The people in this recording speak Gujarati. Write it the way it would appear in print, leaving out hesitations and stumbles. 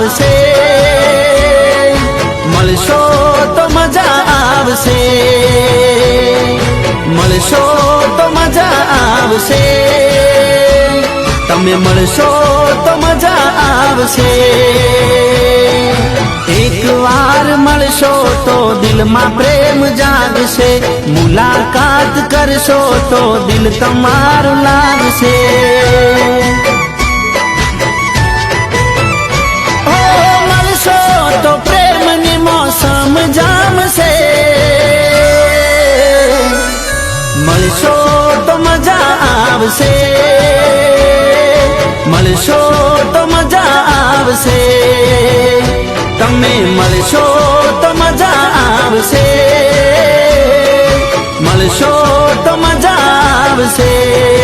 આવશે, મળશો તો મજા આવશે, મળશો તો મજા આવશે, તમે મળશો તો મજા આવશે। એક વાર મળશો તો દિલમાં પ્રેમ જાગશે, મુલાકાત કરશો તો દિલ તમારું લાગશે। મળશો તો પ્રેમની મોસમ જામશે, મળશો તો મજા આવશે, મળશો તો મજા આવશે, તમે મળશો તો મજા આવશે, મળશો તો મજા આવશે।